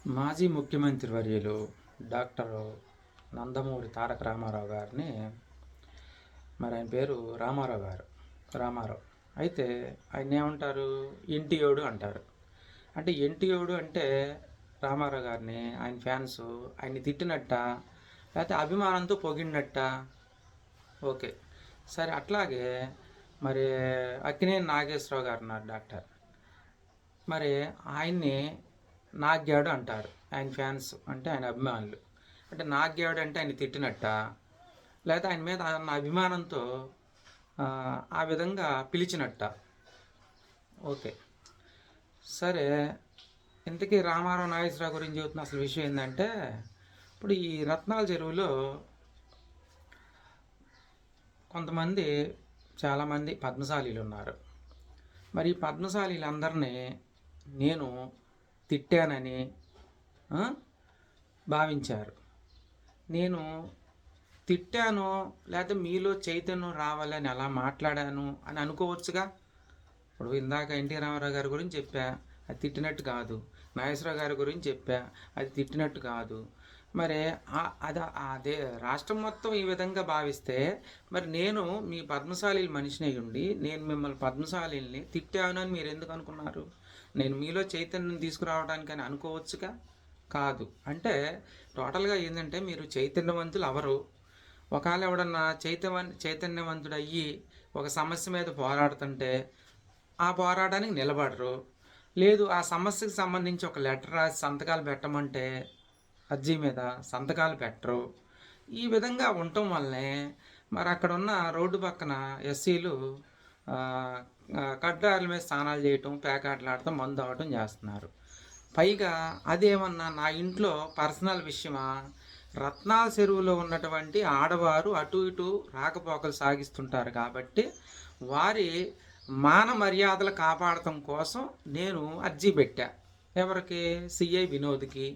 మాజీ ముఖ్యమంత్రి వర్యులు డాక్టర్ నందమూరి తారక రామారావు గారిని, మరి ఆయన పేరు రామారావు గారు, రామారావు. అయితే ఆయన ఏమంటారు, ఎన్టీయోడు అంటారు. అంటే ఎన్టీయోడు అంటే రామారావు గారిని ఆయన ఫ్యాన్స్ ఆయన్ని తిట్టినట్ట, లేకపోతే అభిమానంతో పొగిడినట్ట. ఓకే, సరే. అట్లాగే మరి అక్కినేని నాగేశ్వరరావు గారు ఉన్నారు, డాక్టర్. మరి ఆయన్ని నాగ్యాడు అంటారు ఆయన ఫ్యాన్స్, అంటే ఆయన అభిమానులు. అంటే నాగ్యాడు అంటే ఆయన తిట్టినట్ట, లేదా ఆయన మీద ఉన్న అభిమానంతో ఆ విధంగా పిలిచినట్ట. ఓకే, సరే. ఇంతకీ రామారావు నాగేశ్వరరావు గురించి చెబుతున్న అసలు విషయం ఏంటంటే, ఇప్పుడు ఈ రత్నాల చెరువులో కొంతమంది, చాలామంది పద్మశాలీలు ఉన్నారు. మరి ఈ పద్మశాలీలందరినీ నేను తిట్టానని భావించారు. నేను తిట్టాను, లేకపోతే మీలో చైతన్యం రావాలని అలా మాట్లాడాను అని అనుకోవచ్చుగా. ఇప్పుడు ఇందాక ఎన్టీ రామారావు గారి గురించి చెప్పా, అది తిట్టినట్టు కాదు. నాగేశ్వరరావు గారి గురించి చెప్పా, అది తిట్టినట్టు కాదు. మరి అదే రాష్ట్రం మొత్తం ఈ విధంగా భావిస్తే, మరి నేను మీ పద్మశాలీల మనిషిని ఉండి నేను మిమ్మల్ని పద్మశాలీల్ని తిట్టాను అని మీరు ఎందుకు అనుకున్నారు? నేను మీలో చైతన్యం తీసుకురావడానికని అనుకోవచ్చుగా. కాదు. అంటే టోటల్గా ఏంటంటే, మీరు చైతన్యవంతులు అవరు. ఒకవేళ ఎవడన్నా చైతన్యవంతుడు అయ్యి ఒక సమస్య మీద పోరాడుతుంటే ఆ పోరాటానికి నిలబడరు. లేదు, ఆ సమస్యకు సంబంధించి ఒక లెటర్ రాసి సంతకాలు పెట్టమంటే అర్జీ మీద సంతకాలు పెట్టరు. ఈ విధంగా ఉండటం వల్లనే మరి అక్కడ ఉన్న రోడ్డు పక్కన ఎస్సీలు కడ్డారుల మీద స్నానాలు చేయటం, పేకాటలాడటం, మందు అవ్వటం చేస్తున్నారు. పైగా అదేమన్నా నా ఇంట్లో పర్సనల్ విషయమా? రత్నాల చెరువులో ఉన్నటువంటి ఆడవారు అటు ఇటు రాకపోకలు సాగిస్తుంటారు కాబట్టి వారి మాన మర్యాదలు కాపాడటం కోసం నేను అర్జీ పెట్టా. ఎవరికి? సిఐ వినోద్కి,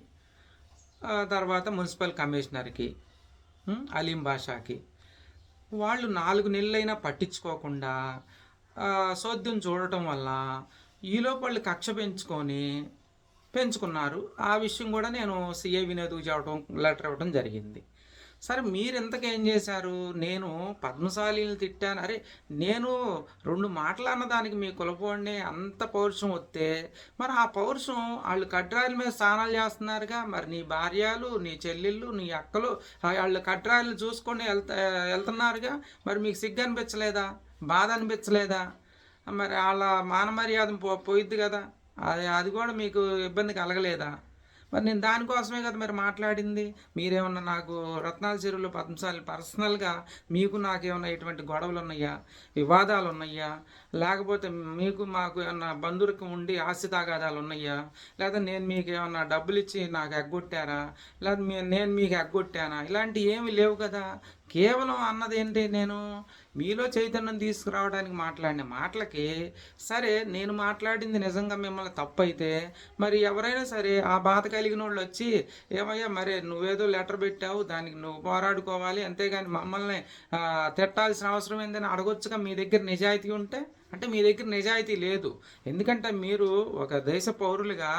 తర్వాత మున్సిపల్ కమిషనర్కి, అలీం బాషాకి. వాళ్ళు 4 నెలలైనా పట్టించుకోకుండా సోద్యం చూడటం వల్ల ఈలోపు వాళ్ళు కక్ష పెంచుకున్నారు. ఆ విషయం కూడా నేను సిఐ వినోద్కి చెప్పడం, లెటర్ ఇవ్వడం జరిగింది. సరే, మీరు ఇంతకేం చేశారు? నేను పద్మశాలీని తిట్టాను. అరే, నేను 2 మాటలు అన్నదానికి మీ కులపోడిని అంత పౌరుషం వస్తే, మరి ఆ పౌరుషం వాళ్ళు కడ్రాయిల మీద స్నానాలు చేస్తున్నారుగా. మరి నీ భార్యలు, నీ చెల్లెళ్ళు, నీ అక్కలు వాళ్ళు కడ్రాయిలు చూసుకొని వెళ్తున్నారుగా. మరి మీకు సిగ్గు అనిపించలేదా? బాధ అనిపించలేదా? మరి వాళ్ళ మాన మర్యాద పోయిద్ది కదా. అది కూడా మీకు ఇబ్బంది కలగలేదా? మరి నేను దానికోసమే కదా మరి మాట్లాడింది. మీరేమన్నా నాకు రత్నాల చెరువులో పద్మశాలి పర్సనల్గా మీకు నాకేమన్నా ఎటువంటి గొడవలు ఉన్నాయా, వివాదాలు ఉన్నాయా, లేకపోతే మీకు మాకు ఏమన్నా బంధుత్వం ఉండి ఆస్తి తాగాదాలు ఉన్నాయా, లేదా నేను మీకు ఏమన్నా డబ్బులు ఇచ్చి నాకు ఎగ్గొట్టారా, లేదా నేను మీకు ఎగ్గొట్టానా? ఇలాంటివి ఏమి లేవు కదా. కేవలం అన్నది ఏంటి, నేను మీలో చైతన్యం తీసుకురావడానికి మాట్లాడిన మాటలకి, సరే నేను మాట్లాడింది నిజంగా మిమ్మల్ని తప్పు అయితే మరి ఎవరైనా సరే ఆ బాధ కలిగిన వాళ్ళు వచ్చి, ఏమయ్యా మరి నువ్వేదో లెటర్ పెట్టావు, దానికి నువ్వు పోరాడుకోవాలి, అంతేగాని మమ్మల్ని తిట్టాల్సిన అవసరం ఏందని అడగొచ్చుగా. మీ దగ్గర నిజాయితీ ఉంటే. అంటే మీ దగ్గర నిజాయితీ లేదు. ఎందుకంటే మీరు ఒక దేశ పౌరులుగా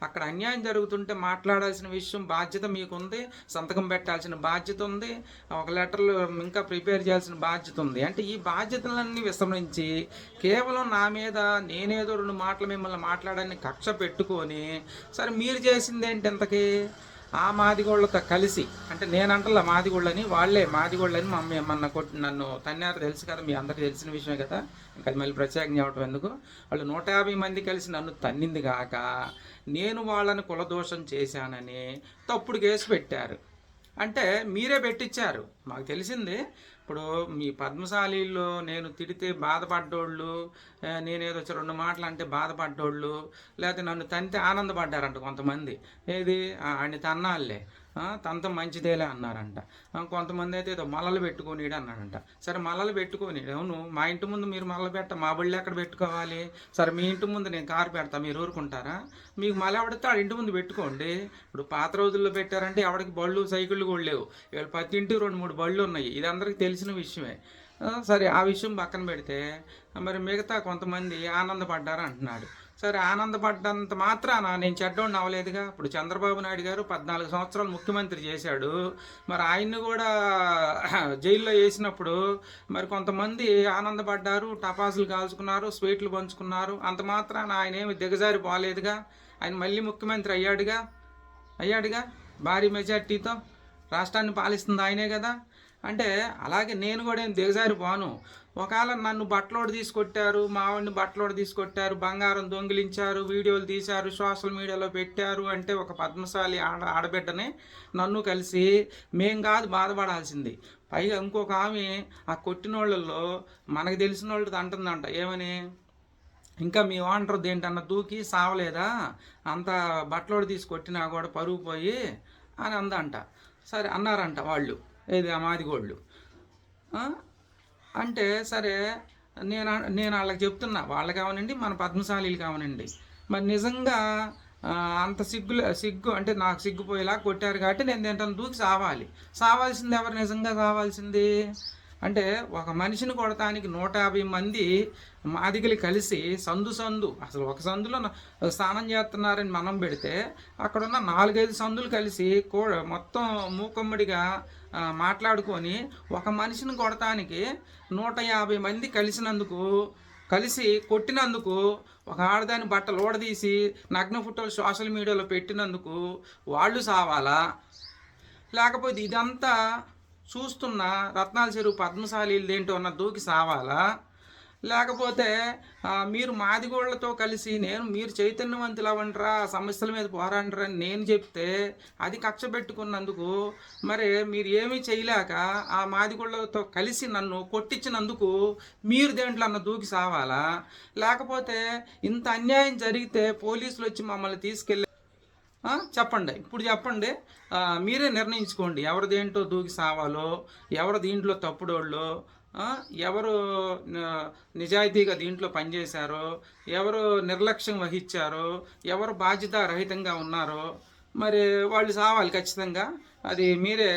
అక్కడ అన్యాయం జరుగుతుంటే మాట్లాడాల్సిన విషయం, బాధ్యత మీకుంది. సంతకం పెట్టాల్సిన బాధ్యత ఉంది. ఒక లెటర్లు ఇంకా ప్రిపేర్ చేయాల్సిన బాధ్యత ఉంది. అంటే ఈ బాధ్యతలన్నీ విస్మరించి కేవలం నా మీద నేనేదో 2 మాటలు మిమ్మల్ని మాట్లాడాలని కక్ష పెట్టుకొని, సరే మీరు చేసింది ఏంటి ఇంతకీ? ఆ మాదిగోళ్ళతో కలిసి, అంటే నేనంటలా మాదిగోళ్ళని, వాళ్ళే మాదిగోళ్ళని మా అమ్మ ఏమన్నా నన్ను తన్నారు, తెలుసు కదా, మీ అందరికీ తెలిసిన విషయమే కదా, ఇంకా మళ్ళీ ప్రత్యేకంగా చెప్పడం ఎందుకు. వాళ్ళు 150 మంది కలిసి నన్ను తన్నింది కాక నేను వాళ్ళని కులదోషం చేశానని తప్పుడు కేసు పెట్టారు. అంటే మీరే పెట్టించారు. మాకు తెలిసింది. ఇప్పుడు మీ పద్మశాలీల్లో నేను తిడితే బాధపడ్డోళ్ళు, నేనేదో 2 మాటలు అంటే బాధపడ్డోళ్ళు, లేకపోతే నన్ను తంతే ఆనందపడ్డారంట కొంతమంది. ఏది ఆయన తన్నాళ్ళే, తనతో మంచిదేలే అన్నారంట. కొంతమంది అయితే ఏదో మల్లలు పెట్టుకోనీడు అన్నాడంట. సరే, మల్లలు పెట్టుకొని, అవును, మా ఇంటి ముందు మీరు మల్లలు పెట్ట, మా బళ్ళు ఎక్కడ పెట్టుకోవాలి? సరే, మీ ఇంటి ముందు నేను కారు పెడతా, మీరు ఊరుకుంటారా? మీకు మళ్ళీ ఎవడితే ఆ ఇంటి ముందు పెట్టుకోండి. ఇప్పుడు పాత రోజుల్లో పెట్టారంటే ఎవడికి బళ్ళు సైకిళ్ళు కూడా లేవు. ఇవాళ ప్రతి ఇంటికి 2-3 బళ్ళు ఉన్నాయి. ఇది అందరికీ తెలిసిన విషయమే. సరే, ఆ విషయం పక్కన పెడితే మరి మిగతా కొంతమంది ఆనందపడ్డారు అంటున్నాడు. సరే ఆనందపడ్డంత మాత్రాన నేను చెడ్డోడిని అవ్వలేదుగా. ఇప్పుడు చంద్రబాబు నాయుడు గారు 14 సంవత్సరాలు ముఖ్యమంత్రి చేశాడు. మరి ఆయన్ని కూడా జైల్లో వేసినప్పుడు మరి కొంతమంది ఆనందపడ్డారు, టపాసులు కాల్చుకున్నారు, స్వీట్లు పంచుకున్నారు. అంత మాత్రాన ఆయన ఏమి దిగజారి పోలేదుగా. ఆయన మళ్ళీ ముఖ్యమంత్రి అయ్యాడుగా భారీ మెజార్టీతో. రాష్ట్రాన్ని పాలిస్తుంది ఆయనే కదా. అంటే అలాగే నేను కూడా ఏం దిగజారిపోను. ఒకవేళ నన్ను బట్టలోడు తీసుకొట్టారు, మావాడిని బట్టలోడు తీసుకొట్టారు, బంగారం దొంగిలించారు, వీడియోలు తీశారు, సోషల్ మీడియాలో పెట్టారు అంటే ఒక పద్మశాలి ఆడబిడ్డని నన్ను కలిసి మేం కాదు బాధపడాల్సింది. పైగా ఇంకొక ఆమె ఆ కొట్టిన వాళ్ళల్లో మనకు తెలిసిన వాళ్ళతో అంటుందంట, ఏమని, ఇంకా మీ ఓనర్ దేంటన్నా దూకి సావలేదా, అంత బట్టలోడు తీసుకొట్టినా కూడా పరుగు పోయి అని అందంట. సరే అన్నారంట వాళ్ళు, ఏది ఆ మాదిగోళ్ళు. అంటే సరే నేను వాళ్ళకి చెప్తున్నా, వాళ్ళకి కావనండి, మన పద్మశాలీలు కావనండి, మరి నిజంగా అంత సిగ్గు అంటే నాకు సిగ్గుపోయేలా కొట్టారు కాబట్టి నేను దేంటన్నా దూకి సావాల్సింది ఎవరు నిజంగా సావాల్సింది అంటే ఒక మనిషిని కొడటానికి 150 మంది మాదిగలు కలిసి సందు అసలు ఒక సందులో స్నానం చేస్తున్నారని మనం పెడితే అక్కడున్న 4-5 సందులు కలిసి మొత్తం మూకమ్మడిగా మాట్లాడుకొని ఒక మనిషిని కొడటానికి 150 మంది కలిసి కొట్టినందుకు, ఒక ఆడదాని బట్టలు ఊడదీసి నగ్న ఫోటోలు సోషల్ మీడియాలో పెట్టినందుకు వాళ్ళు సావాలా, లేకపోతే ఇదంతా చూస్తున్న రత్నాల చెరువు పద్మశాలీలు ఏంటో ఉన్న దూకి సావాలా, లేకపోతే మీరు మాదిగోళ్లతో కలిసి మీరు చైతన్యవంతులు అవ్వండిరా, సమస్యల మీద పోరాడరా అని నేను చెప్తే అది కక్ష పెట్టుకున్నందుకు మరి మీరు ఏమీ చేయలేక ఆ మాదిగోళ్లతో కలిసి నన్ను కొట్టించినందుకు మీరు దేంట్లో అన్న దూకి సావాలా, లేకపోతే ఇంత అన్యాయం జరిగితే పోలీసులు వచ్చి మమ్మల్ని తీసుకెళ్ళి ఇప్పుడు చెప్పండి, మీరే నిర్ణయించుకోండి ఎవరు దేంట్లో దూకి సావాలో, ఎవరు దీంట్లో తప్పుడోళ్ళు, ఎవరు నిజాయితీగా దీంట్లో పనిచేశారో, ఎవరు నిర్లక్ష్యం వహించారో, ఎవరు బాధ్యతారహితంగా ఉన్నారో మరి వాళ్ళు సావాలి ఖచ్చితంగా. అది మీరే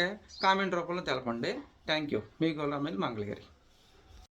కామెంట్ రూపంలో తెలపండి. Thank you. మీ గొల్లమేది మంగళగిరి.